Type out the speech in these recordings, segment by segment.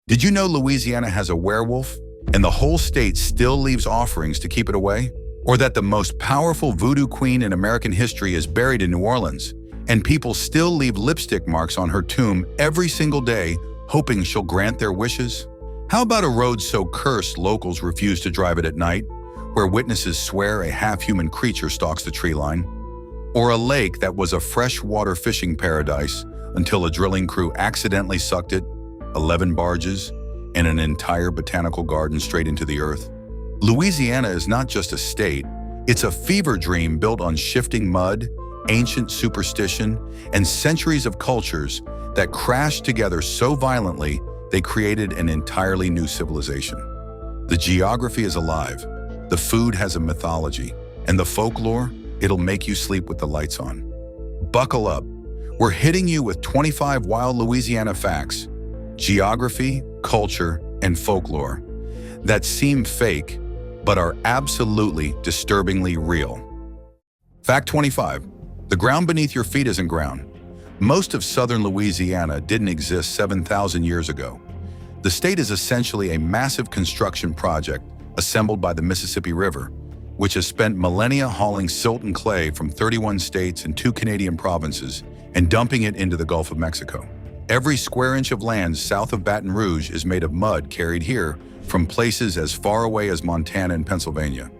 Did you know Louisiana has a werewolf, and the whole state still leaves offerings to keep it away? Or that the most powerful voodoo queen in American history is buried in New Orleans, and people still leave lipstick marks on her tomb every single day, hoping she'll grant their wishes? How about a road so cursed locals refuse to drive it at night, where witnesses swear a half-human creature stalks the tree line? Or a lake that was a freshwater fishing paradise until a drilling crew accidentally sucked it, 11 barges, and an entire botanical garden straight into the earth? Louisiana is not just a state, it's a fever dream built on shifting mud, ancient superstition, and centuries of cultures that crashed together so violently they created an entirely new civilization. The geography is alive, the food has a mythology, and the folklore, it'll make you sleep with the lights on. Buckle up. We're hitting you with 25 wild Louisiana facts, geography, culture, and folklore that seem fake, but are absolutely disturbingly real. Fact 25. The ground beneath your feet isn't ground. Most of southern Louisiana didn't exist 7,000 years ago. The state is essentially a massive construction project assembled by the Mississippi River, which has spent millennia hauling silt and clay from 31 states and 2 Canadian provinces and dumping it into the Gulf of Mexico. Every square inch of land south of Baton Rouge is made of mud carried here from places as far away as Montana and Pennsylvania.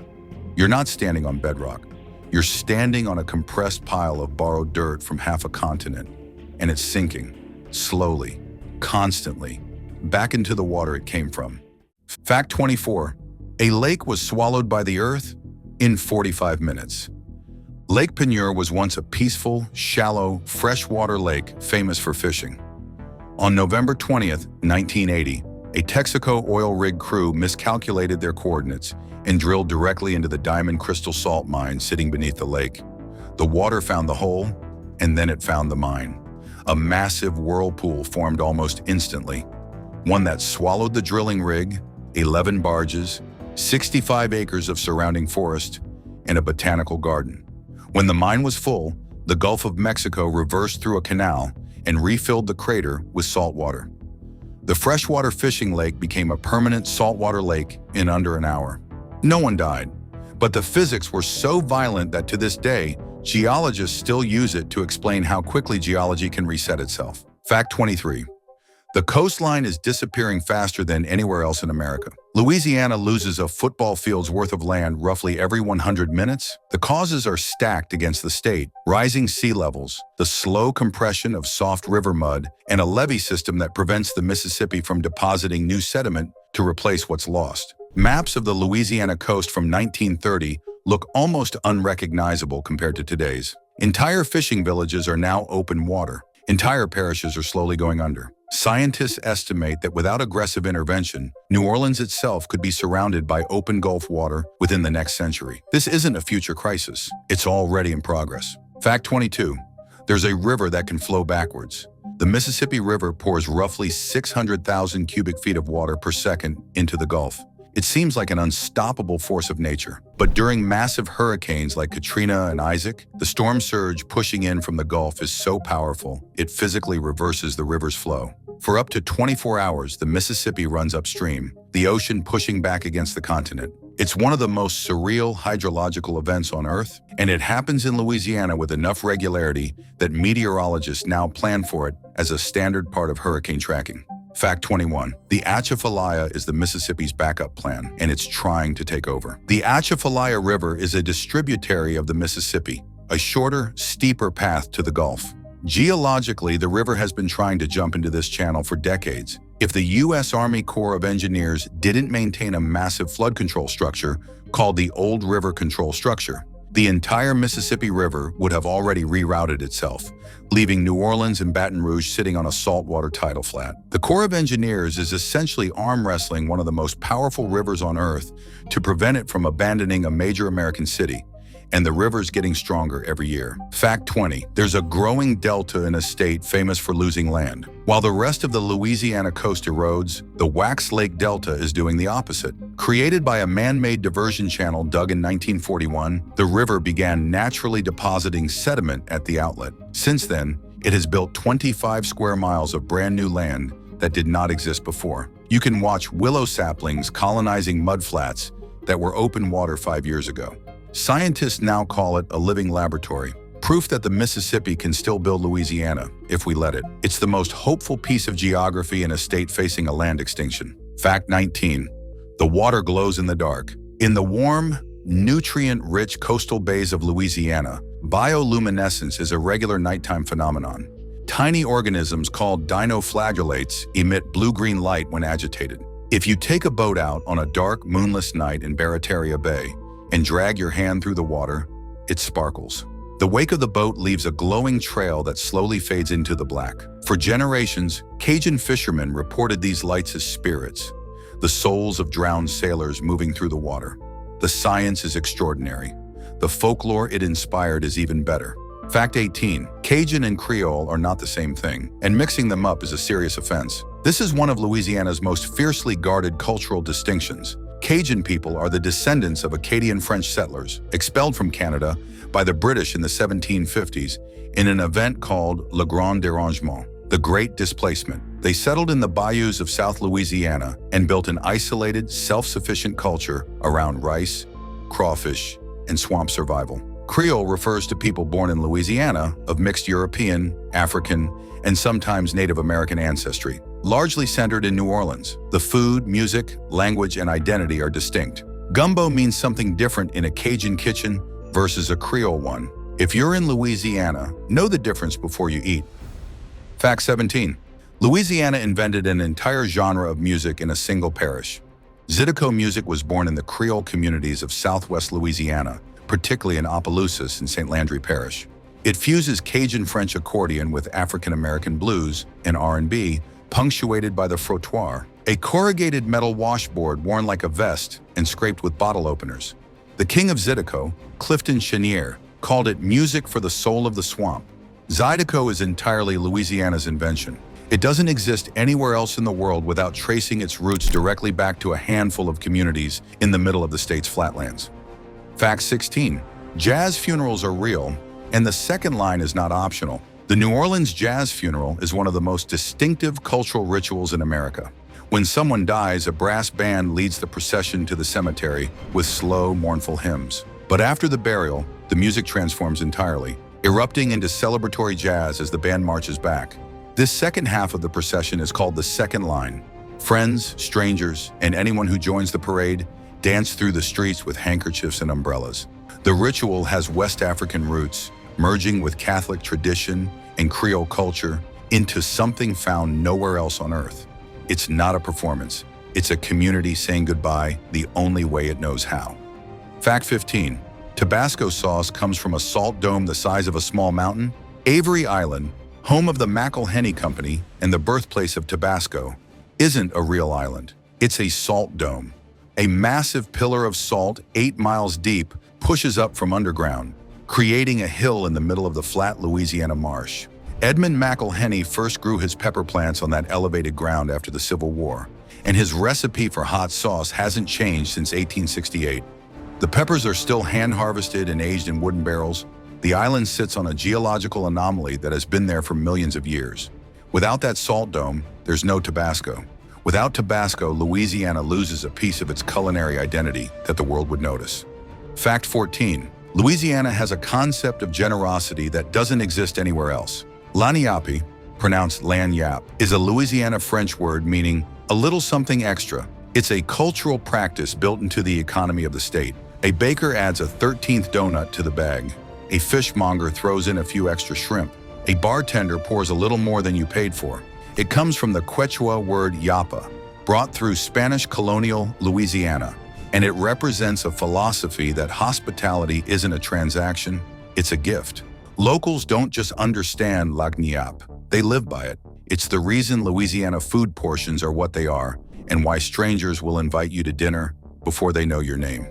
You're not standing on bedrock. You're standing on a compressed pile of borrowed dirt from half a continent, and it's sinking, slowly, constantly, back into the water it came from. Fact 24. A lake was swallowed by the earth in 45 minutes. Lake Penieur was once a peaceful, shallow, freshwater lake famous for fishing. On November 20th, 1980, a Texaco oil rig crew miscalculated their coordinates and drilled directly into the diamond crystal salt mine sitting beneath the lake. The water found the hole, and then it found the mine. A massive whirlpool formed almost instantly, one that swallowed the drilling rig, 11 barges, 65 acres of surrounding forest, and a botanical garden. When the mine was full, the Gulf of Mexico reversed through a canal and refilled the crater with salt water. The freshwater fishing lake became a permanent saltwater lake in under an hour. No one died, but the physics were so violent that to this day, geologists still use it to explain how quickly geology can reset itself. Fact 23. The coastline is disappearing faster than anywhere else in America. Louisiana loses a football field's worth of land roughly every 100 minutes. The causes are stacked against the state: rising sea levels, the slow compression of soft river mud, and a levee system that prevents the Mississippi from depositing new sediment to replace what's lost. Maps of the Louisiana coast from 1930 look almost unrecognizable compared to today's. Entire fishing villages are now open water. Entire parishes are slowly going under. Scientists estimate that without aggressive intervention, New Orleans itself could be surrounded by open Gulf water within the next century. This isn't a future crisis. It's already in progress. Fact 22. There's a river that can flow backwards. The Mississippi River pours roughly 600,000 cubic feet of water per second into the Gulf. It seems like an unstoppable force of nature. But during massive hurricanes like Katrina and Isaac, the storm surge pushing in from the Gulf is so powerful, it physically reverses the river's flow. For up to 24 hours, the Mississippi runs upstream, the ocean pushing back against the continent. It's one of the most surreal hydrological events on Earth, and it happens in Louisiana with enough regularity that meteorologists now plan for it as a standard part of hurricane tracking. Fact 21. The Atchafalaya is the Mississippi's backup plan, and it's trying to take over. The Atchafalaya River is a distributary of the Mississippi, a shorter, steeper path to the Gulf. Geologically, the river has been trying to jump into this channel for decades. If the U.S. Army Corps of Engineers didn't maintain a massive flood control structure called the Old River Control Structure, the entire Mississippi River would have already rerouted itself, leaving New Orleans and Baton Rouge sitting on a saltwater tidal flat. The Corps of Engineers is essentially arm wrestling one of the most powerful rivers on Earth to prevent it from abandoning a major American city, and the river's getting stronger every year. Fact 20. There's a growing delta in a state famous for losing land. While the rest of the Louisiana coast erodes, the Wax Lake Delta is doing the opposite. Created by a man-made diversion channel dug in 1941, the river began naturally depositing sediment at the outlet. Since then, it has built 25 square miles of brand new land that did not exist before. You can watch willow saplings colonizing mudflats that were open water 5 years ago. Scientists now call it a living laboratory, proof that the Mississippi can still build Louisiana if we let it. It's the most hopeful piece of geography in a state facing a land extinction. Fact 19. The water glows in the dark. In the warm, nutrient-rich coastal bays of Louisiana, bioluminescence is a regular nighttime phenomenon. Tiny organisms called dinoflagellates emit blue-green light when agitated. If you take a boat out on a dark, moonless night in Barataria Bay and drag your hand through the water, it sparkles. The wake of the boat leaves a glowing trail that slowly fades into the black. For generations, Cajun fishermen reported these lights as spirits, the souls of drowned sailors moving through the water. The science is extraordinary. The folklore it inspired is even better. Fact 18. Cajun and Creole are not the same thing, and mixing them up is a serious offense. This is one of Louisiana's most fiercely guarded cultural distinctions. Cajun people are the descendants of Acadian French settlers, expelled from Canada by the British in the 1750s in an event called Le Grand Dérangement, the Great Displacement. They settled in the bayous of South Louisiana and built an isolated, self-sufficient culture around rice, crawfish, and swamp survival. Creole refers to people born in Louisiana of mixed European, African, and sometimes Native American ancestry, largely centered in New Orleans. The food, music, language, and identity are distinct. Gumbo means something different in a Cajun kitchen versus a Creole one. If you're in Louisiana, know the difference before you eat. Fact 17. Louisiana invented an entire genre of music in a single parish. Zydeco music was born in the Creole communities of southwest Louisiana, particularly in Opelousas and St. Landry Parish. It fuses Cajun French accordion with African-American blues and R&B, punctuated by the frottoir, a corrugated metal washboard worn like a vest and scraped with bottle openers. The king of Zydeco, Clifton Chenier, called it music for the soul of the swamp. Zydeco is entirely Louisiana's invention. It doesn't exist anywhere else in the world without tracing its roots directly back to a handful of communities in the middle of the state's flatlands. Fact 16. Jazz funerals are real, and the second line is not optional. The New Orleans jazz funeral is one of the most distinctive cultural rituals in America. When someone dies, a brass band leads the procession to the cemetery with slow, mournful hymns. But after the burial, the music transforms entirely, erupting into celebratory jazz as the band marches back. This second half of the procession is called the second line. Friends, strangers, and anyone who joins the parade dance through the streets with handkerchiefs and umbrellas. The ritual has West African roots, merging with Catholic tradition and Creole culture into something found nowhere else on earth. It's not a performance. It's a community saying goodbye the only way it knows how. Fact 15. Tabasco sauce comes from a salt dome the size of a small mountain. Avery Island, home of the McElhenney Company and the birthplace of Tabasco, isn't a real island. It's a salt dome. A massive pillar of salt 8 miles deep pushes up from underground, creating a hill in the middle of the flat Louisiana marsh. Edmund McElhenney first grew his pepper plants on that elevated ground after the Civil War, and his recipe for hot sauce hasn't changed since 1868. The peppers are still hand-harvested and aged in wooden barrels. The island sits on a geological anomaly that has been there for millions of years. Without that salt dome, there's no Tabasco. Without Tabasco, Louisiana loses a piece of its culinary identity that the world would notice. Fact 14. Louisiana has a concept of generosity that doesn't exist anywhere else. Lagniappe, pronounced lagniappe, is a Louisiana French word meaning a little something extra. It's a cultural practice built into the economy of the state. A baker adds a 13th donut to the bag. A fishmonger throws in a few extra shrimp. A bartender pours a little more than you paid for. It comes from the Quechua word yapa, brought through Spanish colonial Louisiana, and it represents a philosophy that hospitality isn't a transaction, it's a gift. Locals don't just understand lagniappe, they live by it. It's the reason Louisiana food portions are what they are, and why strangers will invite you to dinner before they know your name.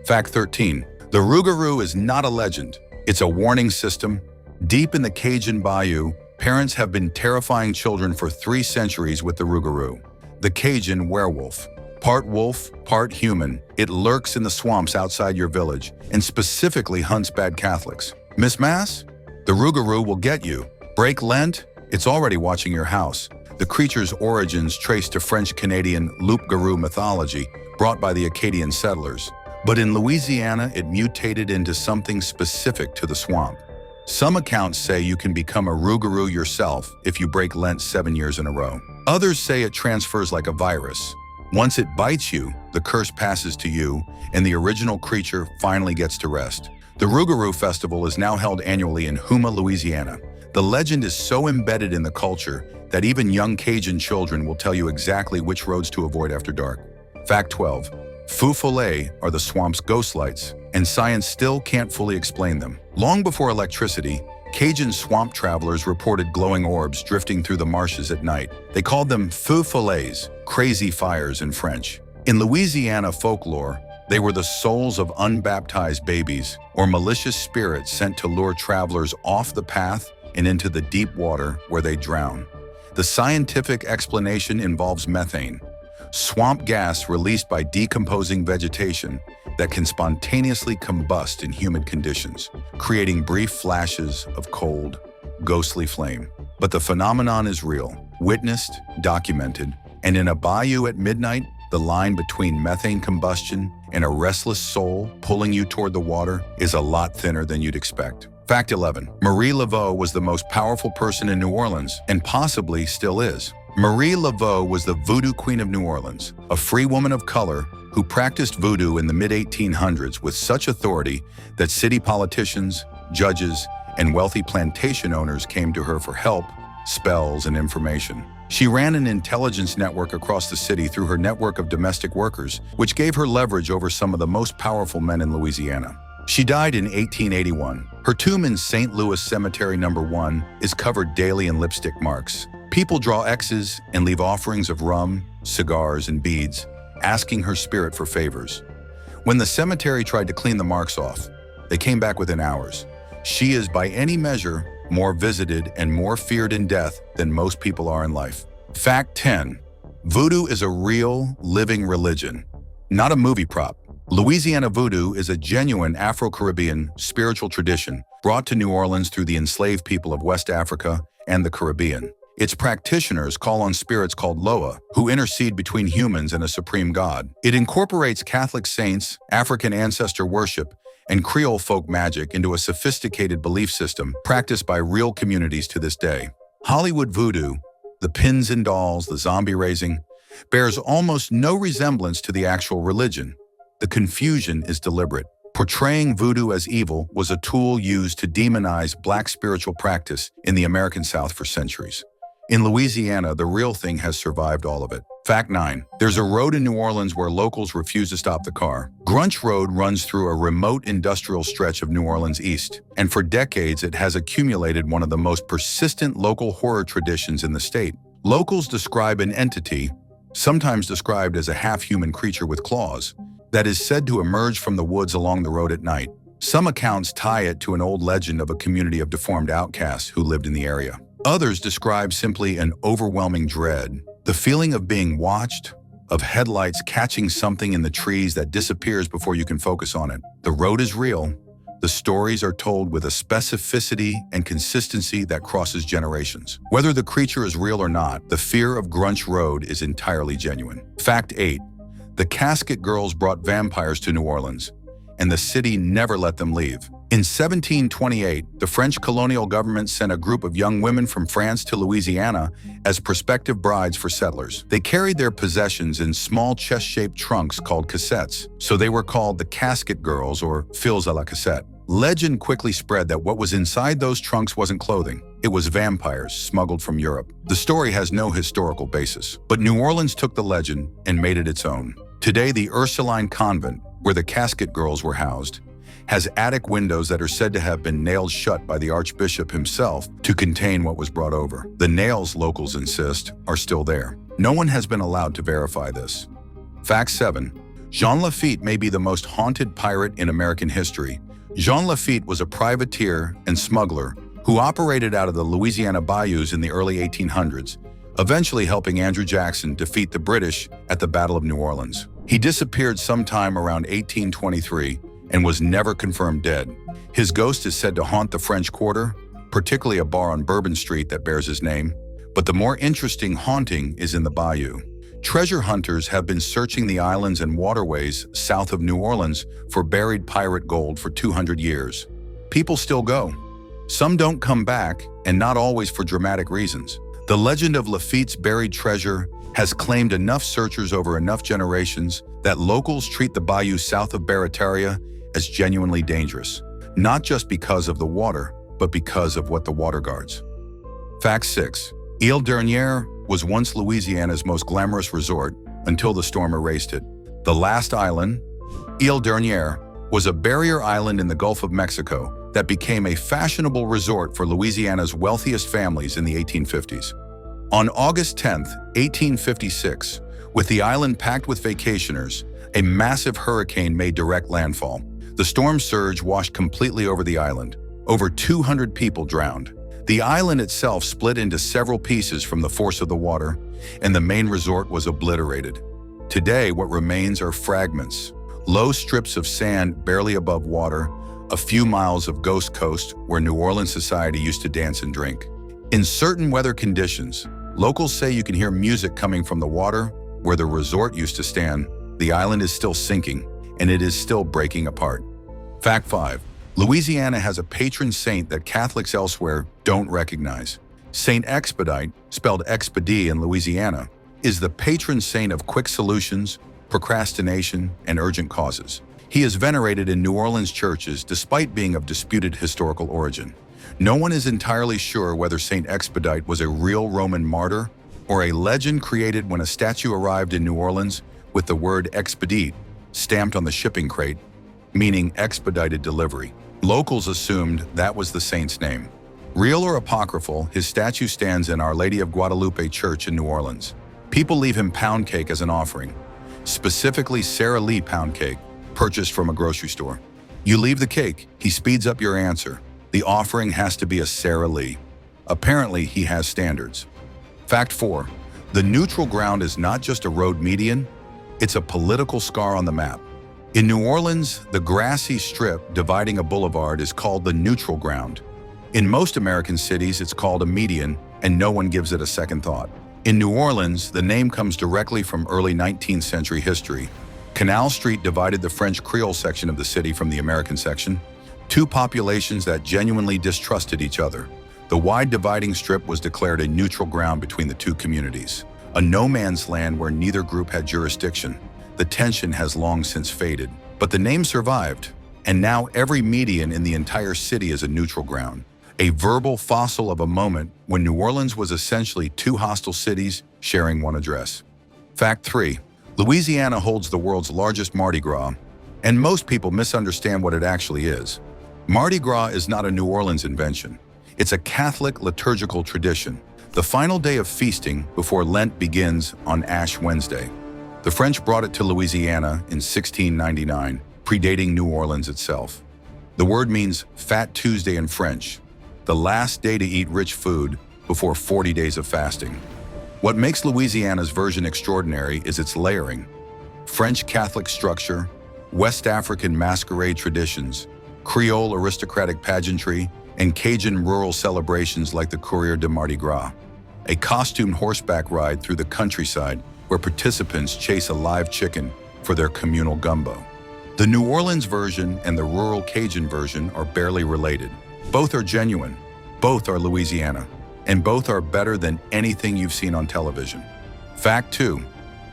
Fact 13. The rougarou is not a legend, it's a warning system. Deep in the Cajun bayou, parents have been terrifying children for 3 centuries with the rougarou, the Cajun werewolf. Part wolf, part human, it lurks in the swamps outside your village and specifically hunts bad Catholics. Miss Mass? The rougarou will get you. Break Lent? It's already watching your house. the creature's origins traced to French-Canadian loup-garou mythology brought by the Acadian settlers. But in Louisiana, it mutated into something specific to the swamp. Some accounts say you can become a rougarou yourself if you break Lent 7 years in a row. Others say it transfers like a virus. Once it bites you, the curse passes to you, and the original creature finally gets to rest. The Rougarou Festival is now held annually in Houma, Louisiana. The legend is so embedded in the culture that even young Cajun children will tell you exactly which roads to avoid after dark. Fact 12. Feux follets are the swamp's ghost lights, and science still can't fully explain them. Long before electricity, Cajun swamp travelers reported glowing orbs drifting through the marshes at night. They called them feux follets, crazy fires in French. In Louisiana folklore, they were the souls of unbaptized babies or malicious spirits sent to lure travelers off the path and into the deep water where they drown. The scientific explanation involves methane, swamp gas released by decomposing vegetation that can spontaneously combust in humid conditions, creating brief flashes of cold, ghostly flame. But the phenomenon is real, witnessed, documented, and in a bayou at midnight, the line between methane combustion and a restless soul pulling you toward the water is a lot thinner than you'd expect. Fact 11. Marie Laveau was the most powerful person in New Orleans, and possibly still is. Marie Laveau was the voodoo queen of New Orleans, a free woman of color who practiced voodoo in the mid-1800s with such authority that city politicians, judges, and wealthy plantation owners came to her for help, spells, and information. She ran an intelligence network across the city through her network of domestic workers, which gave her leverage over some of the most powerful men in Louisiana. She died in 1881. Her tomb in St. Louis Cemetery No. 1 is covered daily in lipstick marks. People draw X's and leave offerings of rum, cigars, and beads, asking her spirit for favors. When the cemetery tried to clean the marks off, they came back within hours. She is, by any measure, more visited and more feared in death than most people are in life. Fact 10. Voodoo is a real, living religion, not a movie prop. Louisiana voodoo is a genuine Afro-Caribbean spiritual tradition brought to New Orleans through the enslaved people of West Africa and the Caribbean. Its practitioners call on spirits called Loa, who intercede between humans and a supreme god. It incorporates Catholic saints, African ancestor worship, and Creole folk magic into a sophisticated belief system practiced by real communities to this day. Hollywood voodoo, the pins and dolls, the zombie raising, bears almost no resemblance to the actual religion. The confusion is deliberate. Portraying voodoo as evil was a tool used to demonize Black spiritual practice in the American South for centuries. In Louisiana, the real thing has survived all of it. Fact 9. There's a road in New Orleans where locals refuse to stop the car. Grunch Road runs through a remote industrial stretch of New Orleans East, and for decades it has accumulated one of the most persistent local horror traditions in the state. Locals describe an entity, sometimes described as a half-human creature with claws, that is said to emerge from the woods along the road at night. Some accounts tie it to an old legend of a community of deformed outcasts who lived in the area. Others describe simply an overwhelming dread, the feeling of being watched, of headlights catching something in the trees that disappears before you can focus on it. The road is real. The stories are told with a specificity and consistency that crosses generations. Whether the creature is real or not, the fear of Grunch Road is entirely genuine. Fact 8. The Casket Girls brought vampires to New Orleans, and the city never let them leave. In 1728, the French colonial government sent a group of young women from France to Louisiana as prospective brides for settlers. They carried their possessions in small chest-shaped trunks called cassettes, so they were called the Casket Girls or filles à la cassette. Legend quickly spread that what was inside those trunks wasn't clothing. It was vampires smuggled from Europe. The story has no historical basis, but New Orleans took the legend and made it its own. Today, the Ursuline Convent, where the Casket Girls were housed, has attic windows that are said to have been nailed shut by the Archbishop himself to contain what was brought over. The nails, locals insist, are still there. No one has been allowed to verify this. Fact 7. Jean Lafitte may be the most haunted pirate in American history. Jean Lafitte was a privateer and smuggler who operated out of the Louisiana bayous in the early 1800s, eventually helping Andrew Jackson defeat the British at the Battle of New Orleans. He disappeared sometime around 1823 and was never confirmed dead. His ghost is said to haunt the French Quarter, particularly a bar on Bourbon Street that bears his name, But the more interesting haunting is in the bayou. Treasure hunters have been searching the islands and waterways south of New Orleans for buried pirate gold for 200 years. People still go. Some don't come back, and not always for dramatic reasons. The legend of Lafitte's buried treasure has claimed enough searchers over enough generations that locals treat the bayou south of Barataria as genuinely dangerous, not just because of the water, but because of what the water guards. Fact 6. Ile Dernière was once Louisiana's most glamorous resort until the storm erased it. The last island, Ile Dernière, was a barrier island in the Gulf of Mexico that became a fashionable resort for Louisiana's wealthiest families in the 1850s. On August 10, 1856, with the island packed with vacationers, a massive hurricane made direct landfall. The storm surge washed completely over the island. Over 200 people drowned. The island itself split into several pieces from the force of the water, and the main resort was obliterated. Today, what remains are fragments, low strips of sand barely above water, a few miles of ghost coast where New Orleans society used to dance and drink. In certain weather conditions, locals say you can hear music coming from the water where the resort used to stand. The island is still sinking, and it is still breaking apart. Fact 5. Louisiana has a patron saint that Catholics elsewhere don't recognize. Saint Expedite, spelled Expedie in Louisiana, is the patron saint of quick solutions, procrastination, and urgent causes. He is venerated in New Orleans churches despite being of disputed historical origin. No one is entirely sure whether Saint Expedite was a real Roman martyr or a legend created when a statue arrived in New Orleans with the word expedite stamped on the shipping crate, meaning expedited delivery. Locals assumed that was the saint's name. Real or apocryphal, his statue stands in Our Lady of Guadalupe Church in New Orleans. People leave him pound cake as an offering, specifically Sara Lee pound cake, purchased from a grocery store. You leave the cake, he speeds up your answer. The offering has to be a Sara Lee. Apparently, he has standards. Fact 4. The neutral ground is not just a road median, it's a political scar on the map. In New Orleans, the grassy strip dividing a boulevard is called the neutral ground. In most American cities, it's called a median, and no one gives it a second thought. In New Orleans, the name comes directly from early 19th century history. Canal Street divided the French Creole section of the city from the American section, two populations that genuinely distrusted each other. The wide dividing strip was declared a neutral ground between the two communities, a no-man's land where neither group had jurisdiction. The tension has long since faded, but the name survived, and now every median in the entire city is a neutral ground, a verbal fossil of a moment when New Orleans was essentially two hostile cities sharing one address. Fact 3. Louisiana holds the world's largest Mardi Gras, and most people misunderstand what it actually is. Mardi Gras is not a New Orleans invention. It's a Catholic liturgical tradition, the final day of feasting before Lent begins on Ash Wednesday. The French brought it to Louisiana in 1699, predating New Orleans itself. The word means Fat Tuesday in French, the last day to eat rich food before 40 days of fasting. What makes Louisiana's version extraordinary is its layering. French Catholic structure, West African masquerade traditions, Creole aristocratic pageantry, and Cajun rural celebrations like the Courrier de Mardi Gras, a costumed horseback ride through the countryside where participants chase a live chicken for their communal gumbo. The New Orleans version and the rural Cajun version are barely related. Both are genuine, both are Louisiana, and both are better than anything you've seen on television. Fact 2.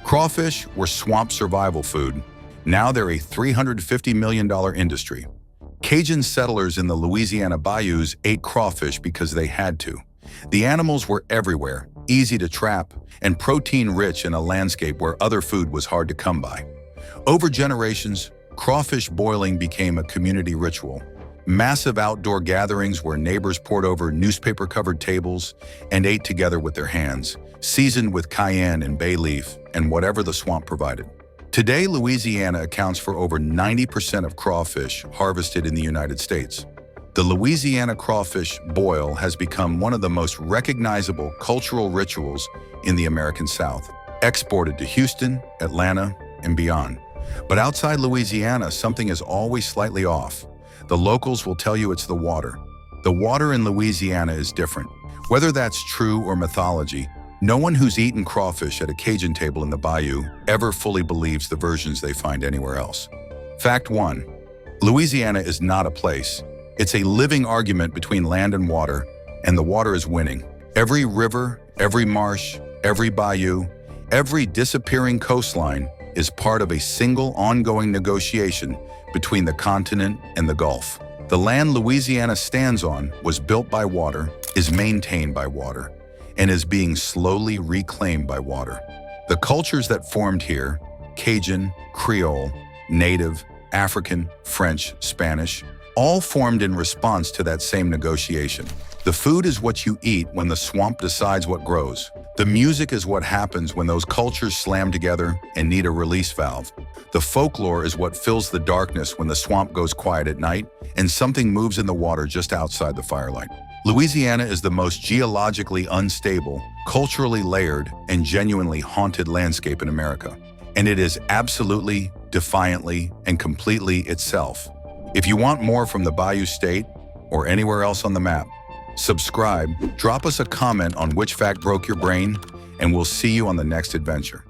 Crawfish were swamp survival food. Now they're a $350 million industry. Cajun settlers in the Louisiana bayous ate crawfish because they had to. The animals were everywhere, easy to trap, and protein-rich in a landscape where other food was hard to come by. Over generations, crawfish boiling became a community ritual. Massive outdoor gatherings where neighbors poured over newspaper-covered tables and ate together with their hands, seasoned with cayenne and bay leaf and whatever the swamp provided. Today, Louisiana accounts for over 90% of crawfish harvested in the United States. The Louisiana crawfish boil has become one of the most recognizable cultural rituals in the American South, exported to Houston, Atlanta, and beyond. But outside Louisiana, something is always slightly off. The locals will tell you it's the water. The water in Louisiana is different. Whether that's true or mythology, no one who's eaten crawfish at a Cajun table in the bayou ever fully believes the versions they find anywhere else. Fact 1. Louisiana is not a place. It's a living argument between land and the water is winning. Every river, every marsh, every bayou, every disappearing coastline is part of a single ongoing negotiation between the continent and the Gulf. The land Louisiana stands on was built by water, is maintained by water, and is being slowly reclaimed by water. The cultures that formed here, Cajun, Creole, Native, African, French, Spanish, all formed in response to that same negotiation. The food is what you eat when the swamp decides what grows. The music is what happens when those cultures slam together and need a release valve. The folklore is what fills the darkness when the swamp goes quiet at night and something moves in the water just outside the firelight. Louisiana is the most geologically unstable, culturally layered, and genuinely haunted landscape in America. And it is absolutely, defiantly, and completely itself. If you want more from the Bayou State or anywhere else on the map, subscribe, drop us a comment on which fact broke your brain, and we'll see you on the next adventure.